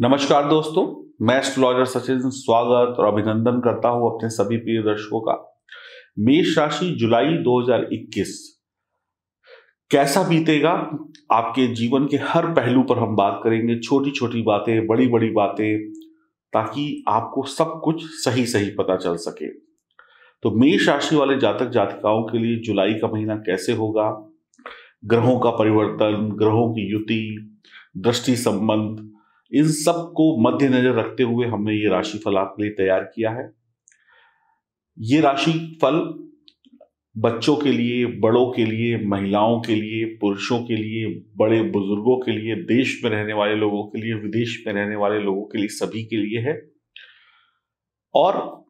नमस्कार दोस्तों, मैं एस्ट्रोलॉजर सचिन स्वागत और अभिनंदन करता हूं अपने सभी प्रिय दर्शकों का। मेष राशि जुलाई 2021 कैसा बीतेगा, आपके जीवन के हर पहलू पर हम बात करेंगे। छोटी छोटी बातें, बड़ी बड़ी बातें, ताकि आपको सब कुछ सही सही पता चल सके। तो मेष राशि वाले जातक जातिकाओं के लिए जुलाई का महीना कैसे होगा, ग्रहों का परिवर्तन, ग्रहों की युति, दृष्टि संबंध, इन सब को मद्देनजर रखते हुए हमने ये राशिफल आपके लिए तैयार किया है। ये राशिफल बच्चों के लिए, बड़ों के लिए, महिलाओं के लिए, पुरुषों के लिए, बड़े बुजुर्गों के लिए, देश में रहने वाले लोगों के लिए, विदेश में रहने वाले लोगों के लिए, सभी के लिए है। और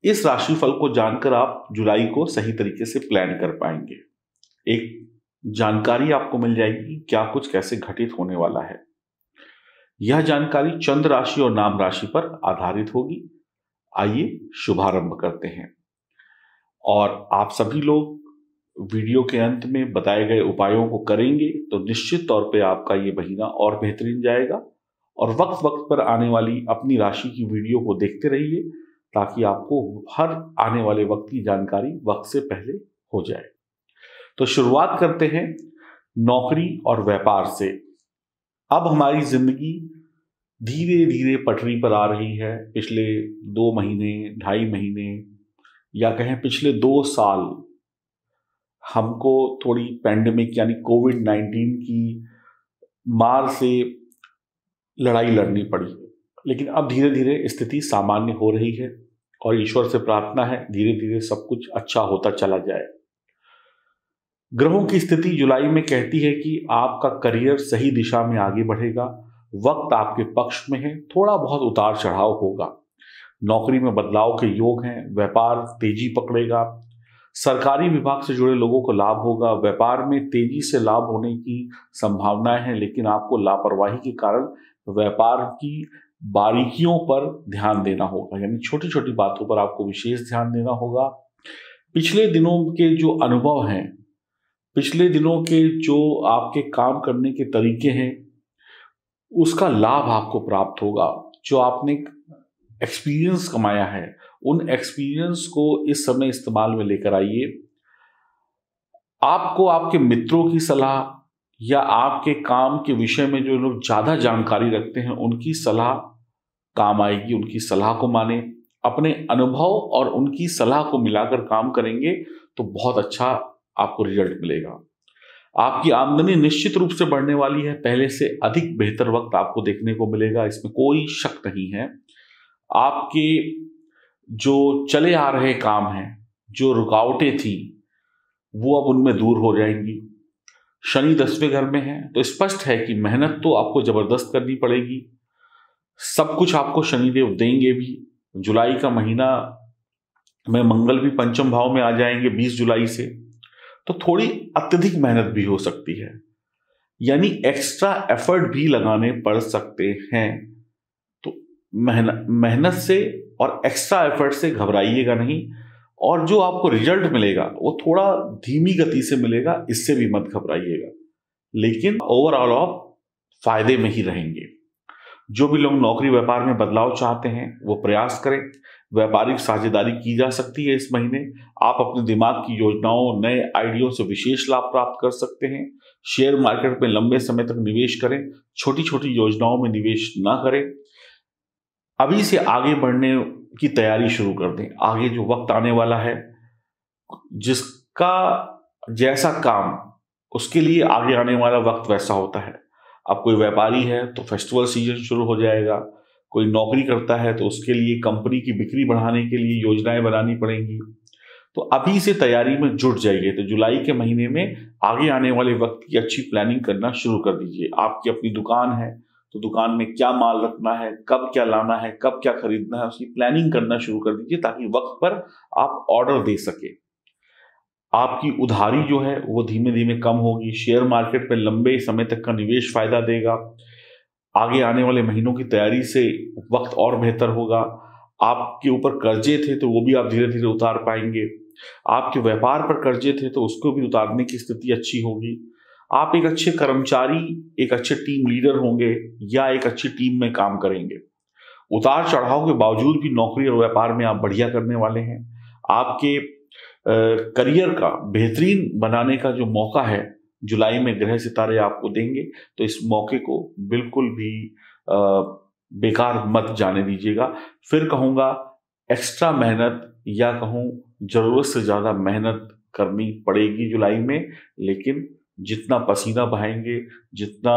इस राशिफल को जानकर आप जुलाई को सही तरीके से प्लान कर पाएंगे। एक जानकारी आपको मिल जाएगी क्या कुछ कैसे घटित होने वाला है। यह जानकारी चंद्र राशि और नाम राशि पर आधारित होगी। आइए शुभारंभ करते हैं। और आप सभी लोग वीडियो के अंत में बताए गए उपायों को करेंगे तो निश्चित तौर पे आपका ये महीना और बेहतरीन जाएगा। और वक्त वक्त पर आने वाली अपनी राशि की वीडियो को देखते रहिए, ताकि आपको हर आने वाले वक्त की जानकारी वक्त से पहले हो जाए। तो शुरुआत करते हैं नौकरी और व्यापार से। अब हमारी जिंदगी धीरे धीरे पटरी पर आ रही है। पिछले 2 महीने, 2.5 महीने या कहें पिछले 2 साल हमको थोड़ी पैंडेमिक यानी कोविड-19 की मार से लड़ाई लड़नी पड़ी, लेकिन अब धीरे धीरे स्थिति सामान्य हो रही है और ईश्वर से प्रार्थना है धीरे धीरे सब कुछ अच्छा होता चला जाए। ग्रहों की स्थिति जुलाई में कहती है कि आपका करियर सही दिशा में आगे बढ़ेगा। वक्त आपके पक्ष में है, थोड़ा बहुत उतार चढ़ाव होगा। नौकरी में बदलाव के योग हैं, व्यापार तेजी पकड़ेगा, सरकारी विभाग से जुड़े लोगों को लाभ होगा। व्यापार में तेजी से लाभ होने की संभावनाएं हैं, लेकिन आपको लापरवाही के कारण व्यापार की बारीकियों पर ध्यान देना होगा, यानी छोटी छोटी बातों पर आपको विशेष ध्यान देना होगा। पिछले दिनों के जो अनुभव हैं, पिछले दिनों के जो आपके काम करने के तरीके हैं, उसका लाभ आपको प्राप्त होगा। जो आपने एक्सपीरियंस कमाया है, उन एक्सपीरियंस को इस समय इस्तेमाल में लेकर आइए। आपको आपके मित्रों की सलाह या आपके काम के विषय में जो लोग ज्यादा जानकारी रखते हैं, उनकी सलाह काम आएगी। उनकी सलाह को माने, अपने अनुभव और उनकी सलाह को मिलाकर काम करेंगे तो बहुत अच्छा आपको रिजल्ट मिलेगा। आपकी आमदनी निश्चित रूप से बढ़ने वाली है। पहले से अधिक बेहतर वक्त आपको देखने को मिलेगा, इसमें कोई शक नहीं है। आपके जो चले आ रहे काम हैं, जो रुकावटें थी, वो अब उनमें दूर हो जाएंगी। शनि 10वें घर में है तो स्पष्ट है कि मेहनत तो आपको जबरदस्त करनी पड़ेगी। सब कुछ आपको शनिदेव देंगे भी। जुलाई का महीना में मंगल भी पंचम भाव में आ जाएंगे 20 जुलाई से, तो थोड़ी अत्यधिक मेहनत भी हो सकती है, यानी एक्स्ट्रा एफर्ट भी लगाने पड़ सकते हैं। तो मेहनत से और एक्स्ट्रा एफर्ट से घबराइएगा नहीं, और जो आपको रिजल्ट मिलेगा वो थोड़ा धीमी गति से मिलेगा, इससे भी मत घबराइएगा, लेकिन ओवरऑल आप फायदे में ही रहेंगे। जो भी लोग नौकरी व्यापार में बदलाव चाहते हैं वो प्रयास करें। व्यापारिक साझेदारी की जा सकती है इस महीने। आप अपने दिमाग की योजनाओं, नए आइडियो से विशेष लाभ प्राप्त कर सकते हैं। शेयर मार्केट में लंबे समय तक निवेश करें, छोटी छोटी योजनाओं में निवेश ना करें। अभी से आगे बढ़ने की तैयारी शुरू कर दें। आगे जो वक्त आने वाला है, जिसका जैसा काम, उसके लिए आगे आने वाला वक्त वैसा होता है। अब कोई व्यापारी है तो फेस्टिवल सीजन शुरू हो जाएगा, कोई नौकरी करता है तो उसके लिए कंपनी की बिक्री बढ़ाने के लिए योजनाएं बनानी पड़ेंगी। तो अभी से तैयारी में जुट जाइए। तो जुलाई के महीने में आगे आने वाले वक्त की अच्छी प्लानिंग करना शुरू कर दीजिए। आपकी अपनी दुकान है तो दुकान में क्या माल रखना है, कब क्या लाना है, कब क्या खरीदना है, उसकी प्लानिंग करना शुरू कर दीजिए, ताकि वक्त पर आप ऑर्डर दे सके। आपकी उधारी जो है वो धीमे धीमे कम होगी। शेयर मार्केट में लंबे समय तक का निवेश फायदा देगा। आगे आने वाले महीनों की तैयारी से वक्त और बेहतर होगा। आपके ऊपर कर्जे थे तो वो भी आप धीरे धीरे उतार पाएंगे। आपके व्यापार पर कर्जे थे तो उसको भी उतारने की स्थिति अच्छी होगी। आप एक अच्छे कर्मचारी, एक अच्छे टीम लीडर होंगे या एक अच्छी टीम में काम करेंगे। उतार चढ़ाव के बावजूद भी नौकरी और व्यापार में आप बढ़िया करने वाले हैं। आपके करियर का बेहतरीन बनाने का जो मौका है जुलाई में ग्रह सितारे आपको देंगे, तो इस मौके को बिल्कुल भी बेकार मत जाने दीजिएगा। फिर कहूँगा एक्स्ट्रा मेहनत या कहूँ जरूरत से ज़्यादा मेहनत करनी पड़ेगी जुलाई में, लेकिन जितना पसीना बहाएंगे, जितना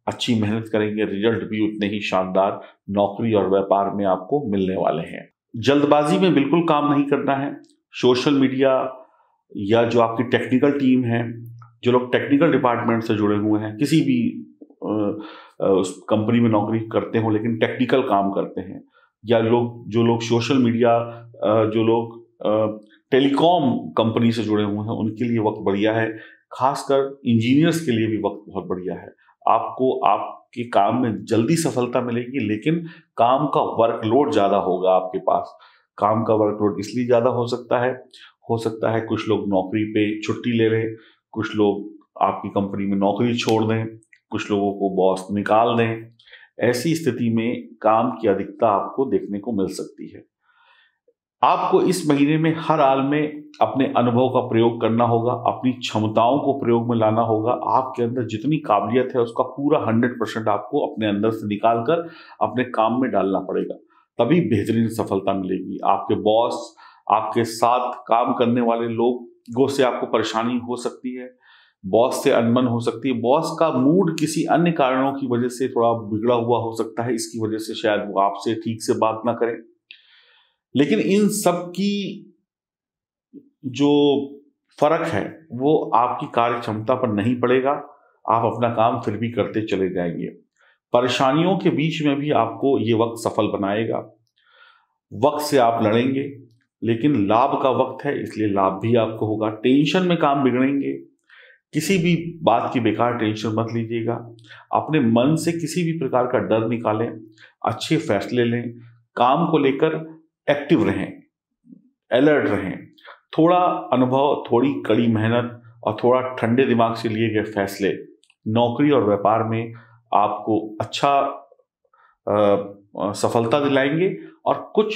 अच्छी मेहनत करेंगे, रिजल्ट भी उतने ही शानदार नौकरी और व्यापार में आपको मिलने वाले हैं। जल्दबाजी में बिल्कुल काम नहीं करना है। सोशल मीडिया या जो आपकी टेक्निकल टीम है, जो लोग टेक्निकल डिपार्टमेंट से जुड़े हुए हैं, किसी भी उस कंपनी में नौकरी करते हो लेकिन टेक्निकल काम करते हैं, या जो लोग सोशल मीडिया, जो लोग टेलीकॉम कंपनी से जुड़े हुए हैं, उनके लिए वक्त बढ़िया है। खासकर इंजीनियर्स के लिए भी वक्त बहुत बढ़िया है। आपको आपके काम में जल्दी सफलता मिलेगी, लेकिन काम का वर्कलोड ज़्यादा होगा आपके पास। काम का वर्कलोड इसलिए ज़्यादा हो सकता है कुछ लोग नौकरी पे छुट्टी ले लें, कुछ लोग आपकी कंपनी में नौकरी छोड़ दें, कुछ लोगों को बॉस निकाल दें। ऐसी स्थिति में काम की अधिकता आपको देखने को मिल सकती है। आपको इस महीने में हर हाल में अपने अनुभव का प्रयोग करना होगा, अपनी क्षमताओं को प्रयोग में लाना होगा। आपके अंदर जितनी काबिलियत है उसका पूरा 100% आपको अपने अंदर से निकालकर अपने काम में डालना पड़ेगा, तभी बेहतरीन सफलता मिलेगी। आपके बॉस, आपके साथ काम करने वाले लोगों से आपको परेशानी हो सकती है, बॉस से अनबन हो सकती है, बॉस का मूड किसी अन्य कारणों की वजह से थोड़ा बिगड़ा हुआ हो सकता है, इसकी वजह से शायद वो आपसे ठीक से बात ना करें। लेकिन इन सब की जो फर्क है वो आपकी कार्य क्षमता पर नहीं पड़ेगा। आप अपना काम फिर भी करते चले जाएंगे। परेशानियों के बीच में भी आपको ये वक्त सफल बनाएगा। वक्त से आप लड़ेंगे, लेकिन लाभ का वक्त है, इसलिए लाभ भी आपको होगा। टेंशन में काम बिगड़ेंगे। किसी भी बात की बेकार टेंशन मत लीजिएगा। अपने मन से किसी भी प्रकार का डर निकालें, अच्छे फैसले लें, काम को लेकर एक्टिव रहें, अलर्ट रहें। थोड़ा अनुभव, थोड़ी कड़ी मेहनत और थोड़ा ठंडे दिमाग से लिए गए फैसले नौकरी और व्यापार में आपको अच्छा सफलता दिलाएंगे। और कुछ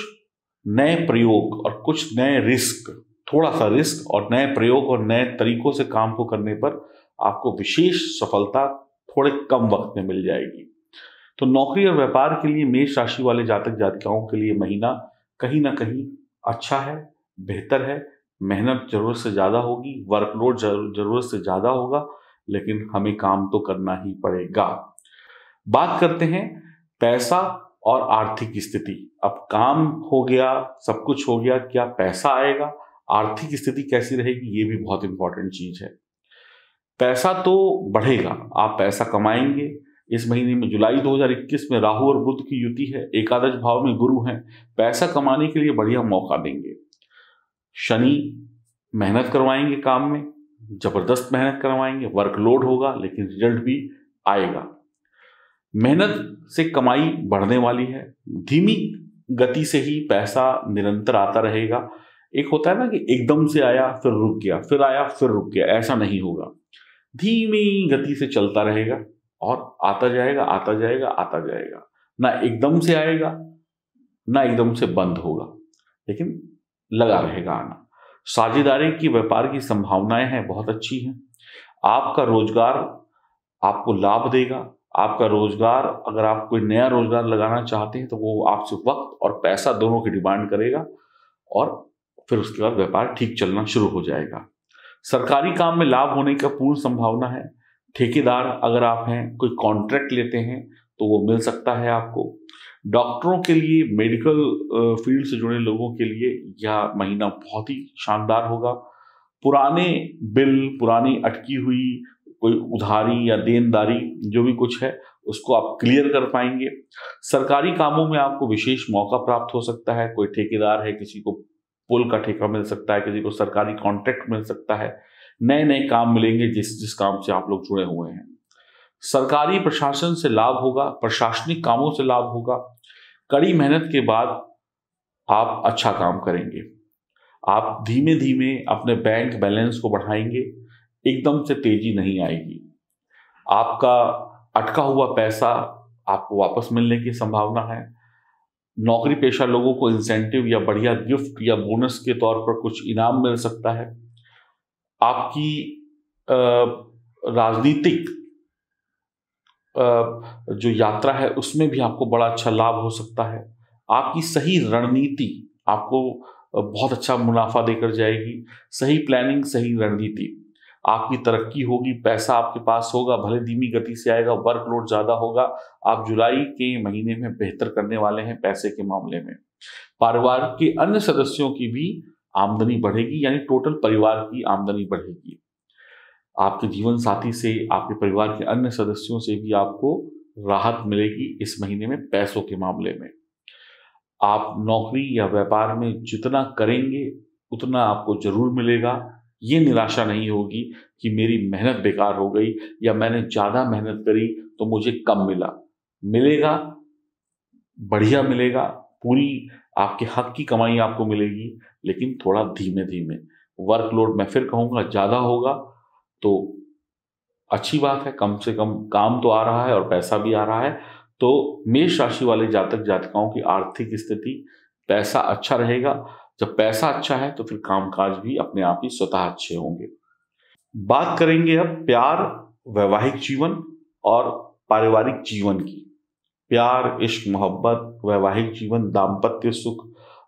नए प्रयोग और कुछ नए रिस्क, थोड़ा सा रिस्क और नए प्रयोग और नए तरीकों से काम को करने पर आपको विशेष सफलता थोड़े कम वक्त में मिल जाएगी। तो नौकरी और व्यापार के लिए मेष राशि वाले जातक जातिकाओं के लिए महीना कहीं ना कहीं अच्छा है, बेहतर है। मेहनत जरूरत से ज़्यादा होगी, वर्कलोड जरूरत से ज़्यादा होगा, लेकिन हमें काम तो करना ही पड़ेगा। बात करते हैं पैसा और आर्थिक स्थिति। अब काम हो गया, सब कुछ हो गया, क्या पैसा आएगा? आर्थिक स्थिति कैसी रहेगी, ये भी बहुत इंपॉर्टेंट चीज है। पैसा तो बढ़ेगा, आप पैसा कमाएंगे। इस महीने में जुलाई 2021 में राहु और बुध की युति है, एकादश भाव में गुरु हैं, पैसा कमाने के लिए बढ़िया मौका देंगे। शनि मेहनत करवाएंगे, काम में जबरदस्त मेहनत करवाएंगे, वर्कलोड होगा लेकिन रिजल्ट भी आएगा। मेहनत से कमाई बढ़ने वाली है, धीमी गति से ही पैसा निरंतर आता रहेगा। एक होता है ना कि एकदम से आया फिर रुक गया, फिर आया फिर रुक गया, ऐसा नहीं होगा। धीमी गति से चलता रहेगा और आता जाएगा, आता जाएगा, आता जाएगा। ना एकदम से आएगा, ना एकदम से बंद होगा, लेकिन लगा रहेगा आना। साझेदारी की व्यापार की संभावनाएं हैं, बहुत अच्छी हैं। आपका रोजगार आपको लाभ देगा। आपका रोजगार, अगर आप कोई नया रोजगार लगाना चाहते हैं तो वो आपसे वक्त और पैसा दोनों की डिमांड करेगा, और फिर उसके बाद व्यापार ठीक चलना शुरू हो जाएगा। सरकारी काम में लाभ होने का पूर्ण संभावना है। ठेकेदार अगर आप हैं, कोई कॉन्ट्रैक्ट लेते हैं तो वो मिल सकता है आपको। डॉक्टरों के लिए, मेडिकल फील्ड से जुड़े लोगों के लिए यह महीना बहुत ही शानदार होगा। पुराने बिल, पुरानी अटकी हुई कोई उधारी या देनदारी जो भी कुछ है उसको आप क्लियर कर पाएंगे। सरकारी कामों में आपको विशेष मौका प्राप्त हो सकता है। कोई ठेकेदार है, किसी को पुल का ठेका मिल सकता है, किसी को सरकारी कॉन्ट्रैक्ट मिल सकता है। नए नए काम मिलेंगे जिस काम से आप लोग जुड़े हुए हैं। सरकारी प्रशासन से लाभ होगा, प्रशासनिक कामों से लाभ होगा। कड़ी मेहनत के बाद आप अच्छा काम करेंगे। आप धीमे धीमे अपने बैंक बैलेंस को बढ़ाएंगे, एकदम से तेजी नहीं आएगी। आपका अटका हुआ पैसा आपको वापस मिलने की संभावना है। नौकरी पेशा लोगों को इंसेंटिव या बढ़िया गिफ्ट या बोनस के तौर पर कुछ इनाम मिल सकता है। आपकी राजनीतिक जो यात्रा है उसमें भी आपको बड़ा अच्छा लाभ हो सकता है। आपकी सही रणनीति आपको बहुत अच्छा मुनाफा देकर जाएगी। सही प्लानिंग, सही रणनीति, आपकी तरक्की होगी, पैसा आपके पास होगा, भले धीमी गति से आएगा, वर्कलोड ज्यादा होगा। आप जुलाई के महीने में बेहतर करने वाले हैं पैसे के मामले में। परिवार के अन्य सदस्यों की भी आमदनी बढ़ेगी, यानी टोटल परिवार की आमदनी बढ़ेगी। आपके जीवन साथी से, आपके परिवार के अन्य सदस्यों से भी आपको राहत मिलेगी इस महीने में पैसों के मामले में। आप नौकरी या व्यापार में जितना करेंगे उतना आपको जरूर मिलेगा। ये निराशा नहीं होगी कि मेरी मेहनत बेकार हो गई या मैंने ज्यादा मेहनत करी तो मुझे कम मिला। मिलेगा, बढ़िया मिलेगा, पूरी आपके हक की कमाई आपको मिलेगी, लेकिन थोड़ा धीमे धीमे। वर्कलोड मैं फिर कहूंगा ज्यादा होगा तो अच्छी बात है, कम से कम काम तो आ रहा है और पैसा भी आ रहा है। तो मेष राशि वाले जातक जातिकाओं की आर्थिक स्थिति, पैसा अच्छा रहेगा। जब पैसा अच्छा है तो फिर कामकाज भी अपने आप ही स्वतः अच्छे होंगे। बात करेंगे अब प्यार, वैवाहिक जीवन और पारिवारिक जीवन की। प्यार, इश्क, मोहब्बत, वैवाहिक जीवन, दाम्पत्य सुख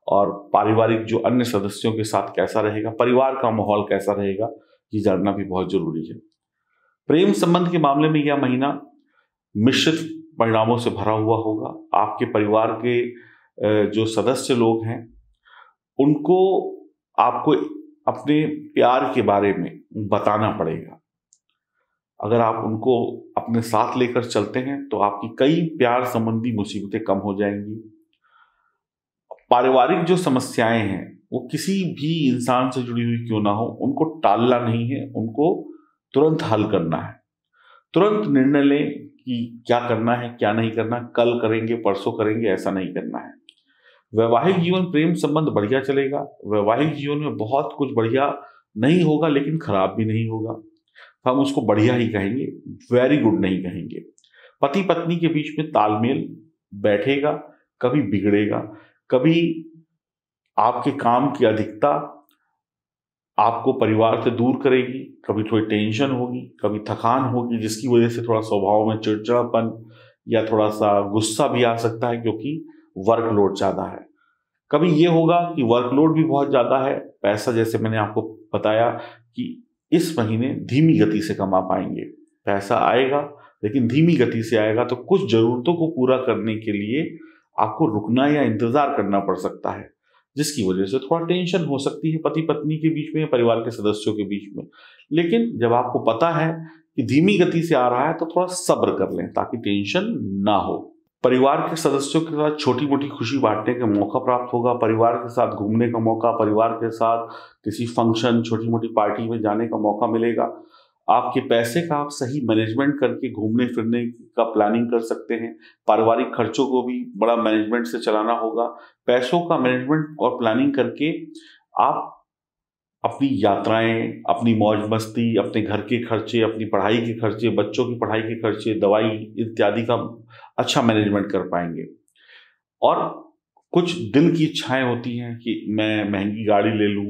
और पारिवारिक जो अन्य सदस्यों के साथ कैसा रहेगा, परिवार का माहौल कैसा रहेगा, ये जानना भी बहुत जरूरी है। प्रेम संबंध के मामले में यह महीना मिश्रित परिणामों से भरा हुआ होगा। आपके परिवार के जो सदस्य लोग हैं उनको आपको अपने प्यार के बारे में बताना पड़ेगा। अगर आप उनको अपने साथ लेकर चलते हैं तो आपकी कई प्यार संबंधी मुसीबतें कम हो जाएंगी। पारिवारिक जो समस्याएं हैं वो किसी भी इंसान से जुड़ी हुई क्यों ना हो, उनको टालना नहीं है, उनको तुरंत हल करना है। तुरंत निर्णय लें कि क्या करना है, क्या नहीं करना, कल करेंगे, परसों करेंगे, ऐसा नहीं करना है। वैवाहिक जीवन, प्रेम संबंध बढ़िया चलेगा। वैवाहिक जीवन में बहुत कुछ बढ़िया नहीं होगा लेकिन खराब भी नहीं होगा। हम उसको बढ़िया ही कहेंगे, वेरी गुड नहीं कहेंगे। पति पत्नी के बीच में तालमेल बैठेगा, कभी बिगड़ेगा, कभी आपके काम की अधिकता आपको परिवार से दूर करेगी, कभी थोड़ी टेंशन होगी, कभी थकान होगी जिसकी वजह से थोड़ा स्वभाव में चिड़चिड़ापन या थोड़ा सा गुस्सा भी आ सकता है क्योंकि वर्कलोड ज्यादा है। कभी ये होगा कि वर्कलोड भी बहुत ज्यादा है, पैसा जैसे मैंने आपको बताया कि इस महीने धीमी गति से कमा पाएंगे। पैसा आएगा लेकिन धीमी गति से आएगा, तो कुछ जरूरतों को पूरा करने के लिए आपको रुकना या इंतजार करना पड़ सकता है, जिसकी वजह से थोड़ा टेंशन हो सकती है पति पत्नी के बीच में या परिवार के सदस्यों के बीच में। लेकिन जब आपको पता है कि धीमी गति से आ रहा है तो थोड़ा सब्र कर लें ताकि टेंशन ना हो। परिवार के सदस्यों के साथ छोटी मोटी खुशी बांटने का मौका प्राप्त होगा। परिवार के साथ घूमने का मौका, परिवार के साथ किसी फंक्शन, छोटी मोटी पार्टी में जाने का मौका मिलेगा। आपके पैसे का आप सही मैनेजमेंट करके घूमने फिरने का प्लानिंग कर सकते हैं। पारिवारिक खर्चों को भी बड़ा मैनेजमेंट से चलाना होगा। पैसों का मैनेजमेंट और प्लानिंग करके आप अपनी यात्राएं, अपनी मौज मस्ती, अपने घर के खर्चे, अपनी पढ़ाई के खर्चे, बच्चों की पढ़ाई के खर्चे, दवाई इत्यादि का अच्छा मैनेजमेंट कर पाएंगे। और कुछ दिल की इच्छाएं होती हैं कि मैं महंगी गाड़ी ले लूं,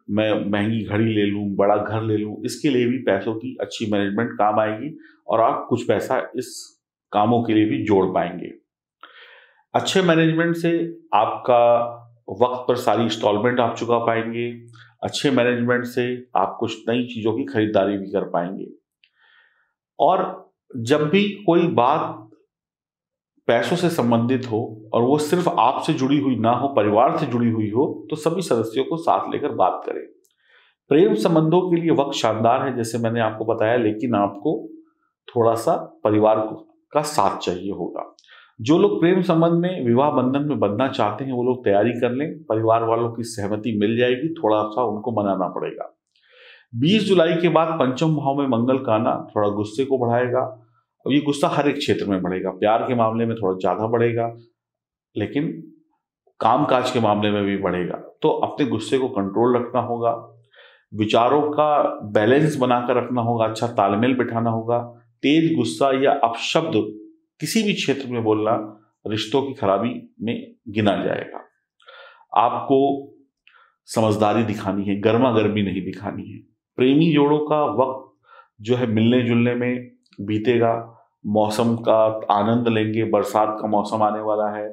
मैं महंगी घड़ी ले लूं, बड़ा घर ले लूं, इसके लिए भी पैसों की अच्छी मैनेजमेंट काम आएगी और आप कुछ पैसा इस कामों के लिए भी जोड़ पाएंगे। अच्छे मैनेजमेंट से आपका वक्त पर सारी इंस्टॉलमेंट आप चुका पाएंगे। अच्छे मैनेजमेंट से आप कुछ नई चीजों की खरीदारी भी कर पाएंगे। और जब भी कोई बात पैसों से संबंधित हो और वो सिर्फ आपसे जुड़ी हुई ना हो, परिवार से जुड़ी हुई हो, तो सभी सदस्यों को साथ लेकर बात करें। प्रेम संबंधों के लिए वक्त शानदार है जैसे मैंने आपको बताया, लेकिन आपको थोड़ा सा परिवार का साथ चाहिए होगा। जो लोग प्रेम संबंध में, विवाह बंधन में बंधना चाहते हैं वो लोग तैयारी कर लें, परिवार वालों की सहमति मिल जाएगी, थोड़ा सा उनको मनाना पड़ेगा। 20 जुलाई के बाद पंचम भाव में मंगल का आना थोड़ा गुस्से को बढ़ाएगा। अब ये गुस्सा हर एक क्षेत्र में बढ़ेगा, प्यार के मामले में थोड़ा ज्यादा बढ़ेगा लेकिन कामकाज के मामले में भी बढ़ेगा। तो अपने गुस्से को कंट्रोल रखना होगा, विचारों का बैलेंस बनाकर रखना होगा, अच्छा तालमेल बिठाना होगा, तेज गुस्सा या अपशब्द किसी भी क्षेत्र में बोलना रिश्तों की खराबी में गिना जाएगा। आपको समझदारी दिखानी है, गर्मा गर्मी नहीं दिखानी है। प्रेमी जोड़ों का वक्त जो है मिलने जुलने में बीतेगा, मौसम का आनंद लेंगे। बरसात का मौसम आने वाला है,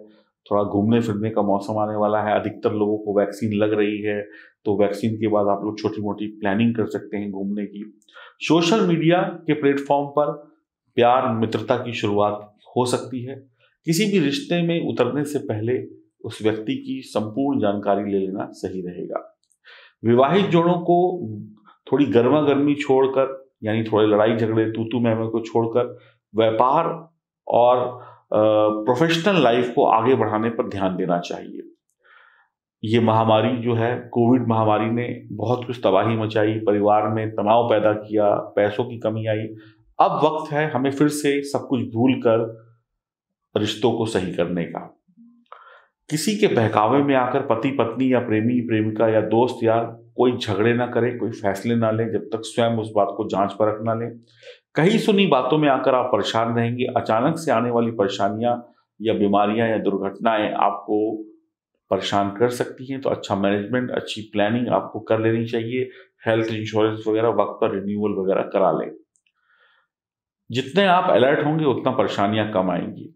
थोड़ा घूमने फिरने का मौसम आने वाला है। अधिकतर लोगों को वैक्सीन लग रही है, तो वैक्सीन के बाद आप लोग छोटी मोटी प्लानिंग कर सकते हैं घूमने की। सोशल मीडिया के प्लेटफॉर्म पर प्यार मित्रता की शुरुआत हो सकती है। किसी भी रिश्ते में उतरने से पहले उस व्यक्ति की संपूर्ण जानकारी ले लेना सही रहेगा। विवाहित जोड़ों को थोड़ी गर्मा गर्मी छोड़कर, यानी थोड़े लड़ाई झगड़े तू मैं को छोड़कर व्यापार और प्रोफेशनल लाइफ को आगे बढ़ाने पर ध्यान देना चाहिए। ये महामारी जो है, कोविड महामारी ने बहुत कुछ तबाही मचाई, परिवार में तनाव पैदा किया, पैसों की कमी आई। अब वक्त है हमें फिर से सब कुछ भूल कर रिश्तों को सही करने का। किसी के बहकावे में आकर पति पत्नी या प्रेमी प्रेमिका या दोस्त यार कोई झगड़े ना करे, कोई फैसले ना ले जब तक स्वयं उस बात को जांच परख ना ले। कहीं सुनी बातों में आकर आप परेशान रहेंगे। अचानक से आने वाली परेशानियां या बीमारियां या दुर्घटनाएं आपको परेशान कर सकती हैं, तो अच्छा मैनेजमेंट, अच्छी प्लानिंग आपको कर लेनी चाहिए। हेल्थ इंश्योरेंस वगैरह वक्त पर रिन्यूअल वगैरह करा लें। जितने आप अलर्ट होंगे उतना परेशानियां कम आएंगी।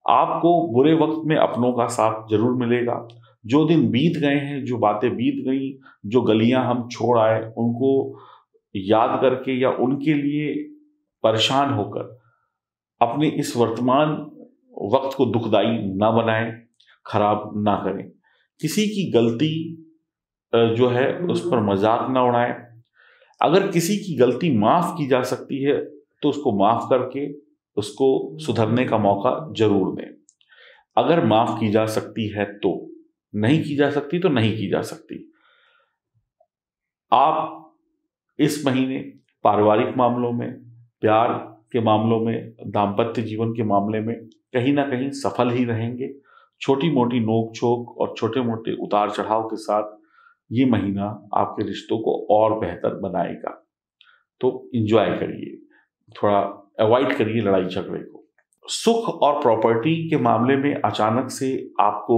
आपको बुरे वक्त में अपनों का साथ जरूर मिलेगा। जो दिन बीत गए हैं, जो बातें बीत गई, जो गलियां हम छोड़ आए, उनको याद करके या उनके लिए परेशान होकर अपने इस वर्तमान वक्त को दुखदाई ना बनाएं, खराब ना करें। किसी की गलती जो है उस पर मजाक ना उड़ाएं। अगर किसी की गलती माफ की जा सकती है तो उसको माफ करके उसको सुधरने का मौका जरूर दें। अगर माफ की जा सकती है तो, नहीं की जा सकती तो नहीं की जा सकती। आप इस महीने पारिवारिक मामलों में, प्यार के मामलों में, दाम्पत्य जीवन के मामले में कहीं ना कहीं सफल ही रहेंगे। छोटी मोटी नोक झोंक और छोटे मोटे उतार चढ़ाव के साथ ये महीना आपके रिश्तों को और बेहतर बनाएगा। तो एंजॉय करिए, थोड़ा अवॉइड करिए लड़ाई झगड़े को। सुख और प्रॉपर्टी के मामले में अचानक से आपको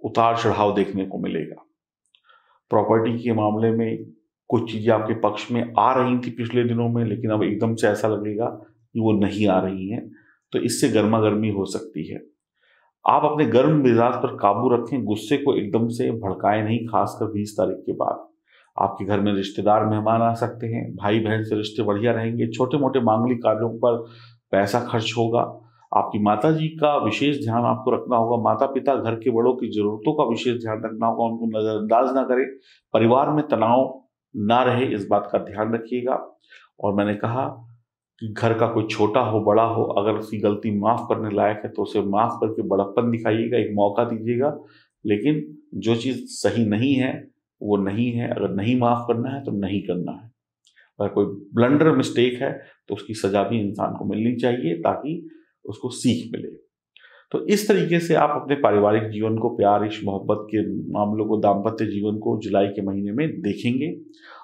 उतार चढ़ाव देखने को मिलेगा। प्रॉपर्टी के मामले में कुछ चीजें आपके पक्ष में आ रही थी पिछले दिनों में, लेकिन अब एकदम से ऐसा लगेगा कि वो नहीं आ रही हैं, तो इससे गर्मा गर्मी हो सकती है। आप अपने गर्म मिजाज पर काबू रखें, गुस्से को एकदम से भड़काएं नहीं, खासकर 20 तारीख के बाद। आपके घर में रिश्तेदार मेहमान आ सकते हैं, भाई बहन से रिश्ते बढ़िया रहेंगे। छोटे मोटे मांगलिक कार्यों पर पैसा खर्च होगा। आपकी माता जी का विशेष ध्यान आपको रखना होगा। माता पिता, घर के बड़ों की जरूरतों का विशेष ध्यान रखना होगा, उनको नजरअंदाज ना करें। परिवार में तनाव ना रहे, इस बात का ध्यान रखिएगा। और मैंने कहा कि घर का कोई छोटा हो बड़ा हो, अगर उसकी गलती माफ करने लायक है तो उसे माफ करके बड़प्पन दिखाइएगा, एक मौका दीजिएगा। लेकिन जो चीज सही नहीं है वो नहीं है, अगर नहीं माफ करना है तो नहीं करना है। अगर कोई ब्लंडर मिस्टेक है तो उसकी सजा भी इंसान को मिलनी चाहिए ताकि उसको सीख मिले। तो इस तरीके से आप अपने पारिवारिक जीवन को, प्यार, इश्क, मोहब्बत के मामलों को, दाम्पत्य जीवन को जुलाई के महीने में देखेंगे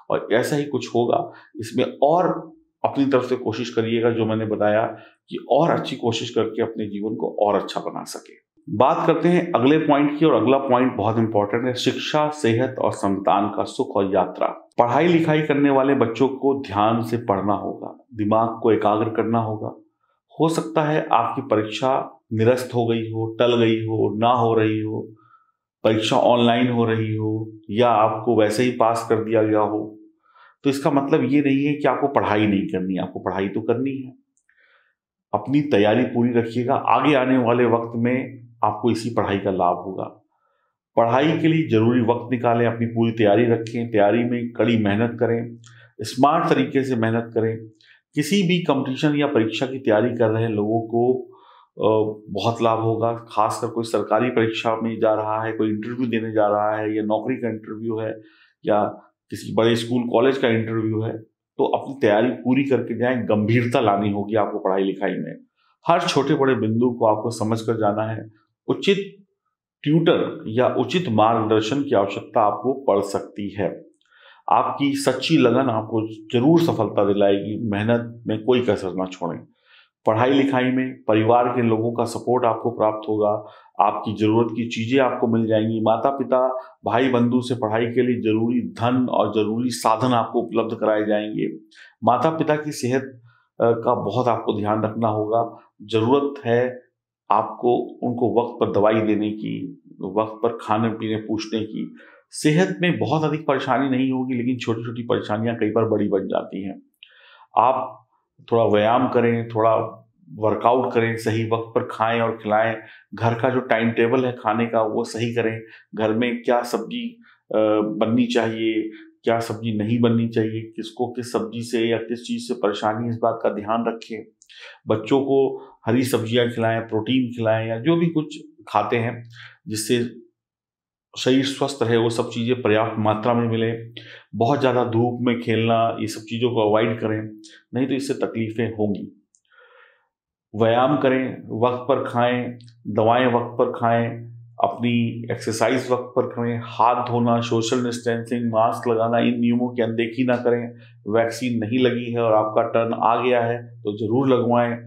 और ऐसा ही कुछ होगा। इसमें और अपनी तरफ से कोशिश करिएगा, जो मैंने बताया, कि और अच्छी कोशिश करके अपने जीवन को और अच्छा बना सके। बात करते हैं अगले पॉइंट की, और अगला पॉइंट बहुत इंपॉर्टेंट है। शिक्षा, सेहत और संतान का सुख और यात्रा। पढ़ाई लिखाई करने वाले बच्चों को ध्यान से पढ़ना होगा, दिमाग को एकाग्र करना होगा। हो सकता है आपकी परीक्षा निरस्त हो गई हो, टल गई हो, ना हो रही हो, परीक्षा ऑनलाइन हो रही हो, या आपको वैसे ही पास कर दिया गया हो। तो इसका मतलब ये नहीं है कि आपको पढ़ाई नहीं करनी, आपको पढ़ाई तो करनी है। अपनी तैयारी पूरी रखिएगा, आगे आने वाले वक्त में आपको इसी पढ़ाई का लाभ होगा। पढ़ाई के लिए जरूरी वक्त निकालें, अपनी पूरी तैयारी रखें, तैयारी में कड़ी मेहनत करें, स्मार्ट तरीके से मेहनत करें। किसी भी कंपटीशन या परीक्षा की तैयारी कर रहे लोगों को बहुत लाभ होगा। खासकर कोई सरकारी परीक्षा में जा रहा है, कोई इंटरव्यू देने जा रहा है, या नौकरी का इंटरव्यू है, या किसी बड़े स्कूल कॉलेज का इंटरव्यू है, तो अपनी तैयारी पूरी करके जाएं। गंभीरता लानी होगी आपको पढ़ाई लिखाई में। हर छोटे बड़े बिंदु को आपको समझ कर जाना है। उचित ट्यूटर या उचित मार्गदर्शन की आवश्यकता आपको पड़ सकती है। आपकी सच्ची लगन आपको जरूर सफलता दिलाएगी। मेहनत में कोई कसर ना छोड़ें। पढ़ाई लिखाई में परिवार के लोगों का सपोर्ट आपको प्राप्त होगा, आपकी जरूरत की चीजें आपको मिल जाएंगी। माता पिता भाई बंधु से पढ़ाई के लिए जरूरी धन और जरूरी साधन आपको उपलब्ध कराए जाएंगे। माता पिता की सेहत का बहुत आपको ध्यान रखना होगा। जरूरत है आपको उनको वक्त पर दवाई देने की, वक्त पर खाने पीने पूछने की। सेहत में बहुत अधिक परेशानी नहीं होगी, लेकिन छोटी छोटी परेशानियां कई बार बड़ी बन जाती हैं। आप थोड़ा व्यायाम करें, थोड़ा वर्कआउट करें, सही वक्त पर खाएं और खिलाएं। घर का जो टाइम टेबल है खाने का वो सही करें। घर में क्या सब्जी बननी चाहिए, क्या सब्जी नहीं बननी चाहिए, किसको किस सब्जी से या किस चीज़ से परेशानी है, इस बात का ध्यान रखें। बच्चों को हरी सब्जियां खिलाएं, प्रोटीन खिलाएं, या जो भी कुछ खाते हैं जिससे शरीर स्वस्थ रहे, वो सब चीज़ें पर्याप्त मात्रा में मिले। बहुत ज़्यादा धूप में खेलना, ये सब चीज़ों को अवॉइड करें, नहीं तो इससे तकलीफें होंगी। व्यायाम करें, वक्त पर खाएं, दवाएं वक्त पर खाएं, अपनी एक्सरसाइज वक्त पर करें, हाथ धोना, सोशल डिस्टेंसिंग, मास्क लगाना, इन नियमों की अनदेखी ना करें। वैक्सीन नहीं लगी है और आपका टर्न आ गया है तो जरूर लगवाएं।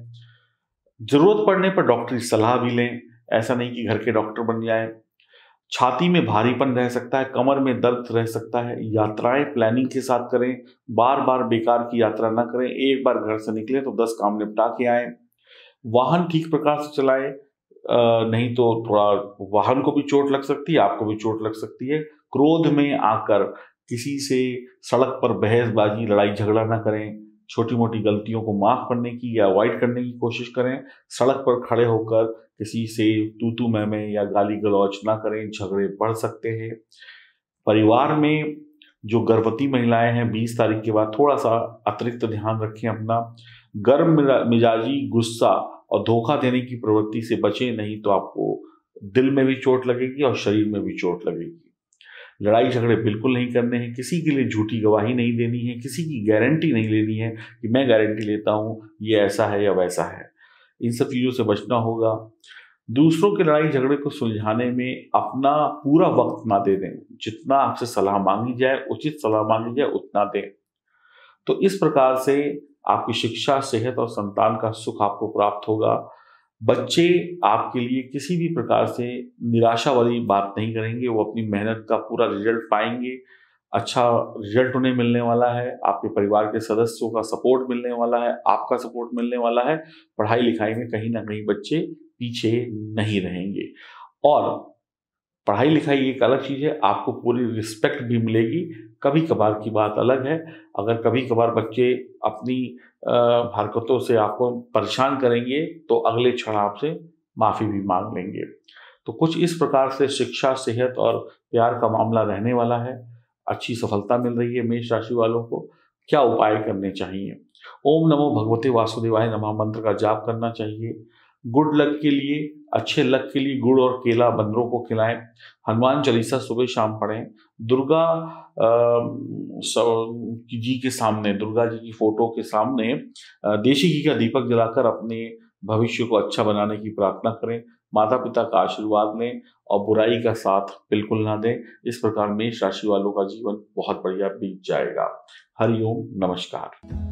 जरूरत पड़ने पर डॉक्टरी सलाह भी लें, ऐसा नहीं कि घर के डॉक्टर बन जाएं। छाती में भारीपन रह सकता है, कमर में दर्द रह सकता है। यात्राएं प्लानिंग के साथ करें, बार बार बेकार की यात्रा ना करें। एक बार घर से निकले तो 10 काम निपटा के आए। वाहन ठीक प्रकार से चलाएं, नहीं तो थोड़ा वाहन को भी चोट लग सकती है, आपको भी चोट लग सकती है। क्रोध में आकर किसी से सड़क पर बहसबाजी, लड़ाई झगड़ा ना करें। छोटी मोटी गलतियों को माफ करने की या अवॉइड करने की कोशिश करें। सड़क पर खड़े होकर किसी से तू मैं या गाली गलौज ना करें, झगड़े बढ़ सकते हैं। परिवार में जो गर्भवती महिलाएं हैं 20 तारीख के बाद थोड़ा सा अतिरिक्त ध्यान रखें अपना। गर्म मिजाजी, गुस्सा और धोखा देने की प्रवृत्ति से बचें, नहीं तो आपको दिल में भी चोट लगेगी और शरीर में भी चोट लगेगी। लड़ाई झगड़े बिल्कुल नहीं करने हैं, किसी के लिए झूठी गवाही नहीं देनी है, किसी की गारंटी नहीं लेनी है कि मैं गारंटी लेता हूं ये ऐसा है या वैसा है। इन सब चीज़ों से बचना होगा। दूसरों के लड़ाई झगड़े को सुलझाने में अपना पूरा वक्त ना दे दें। जितना आपसे सलाह मांगी जाए, उचित सलाह मांगी जाए, उतना दें। तो इस प्रकार से आपकी शिक्षा, सेहत और संतान का सुख आपको प्राप्त होगा। बच्चे आपके लिए किसी भी प्रकार से निराशा वाली बात नहीं करेंगे, वो अपनी मेहनत का पूरा रिजल्ट पाएंगे। अच्छा रिजल्ट उन्हें मिलने वाला है, आपके परिवार के सदस्यों का सपोर्ट मिलने वाला है, आपका सपोर्ट मिलने वाला है। पढ़ाई लिखाई में कहीं ना कहीं बच्चे पीछे नहीं रहेंगे। और पढ़ाई लिखाई एक अलग चीज़ है, आपको पूरी रिस्पेक्ट भी मिलेगी। कभी कभार की बात अलग है, अगर कभी कभार बच्चे अपनी हरकतों से आपको परेशान करेंगे तो अगले क्षण आपसे माफ़ी भी मांग लेंगे। तो कुछ इस प्रकार से शिक्षा, सेहत और प्यार का मामला रहने वाला है। अच्छी सफलता मिल रही है मेष राशि वालों को। क्या उपाय करने चाहिए? ओम नमो भगवते वासुदेवाय नमः मंत्र का जाप करना चाहिए। गुड लक के लिए, अच्छे लक के लिए गुड़ और केला बंदरों को खिलाएं। हनुमान चालीसा सुबह शाम पढ़ें। दुर्गा जी के सामने, दुर्गा जी की फोटो के सामने देशी घी का दीपक जलाकर अपने भविष्य को अच्छा बनाने की प्रार्थना करें। माता पिता का आशीर्वाद लें और बुराई का साथ बिल्कुल ना दें। इस प्रकार मेष राशि वालों का जीवन बहुत बढ़िया बीत जाएगा। हरिओम, नमस्कार।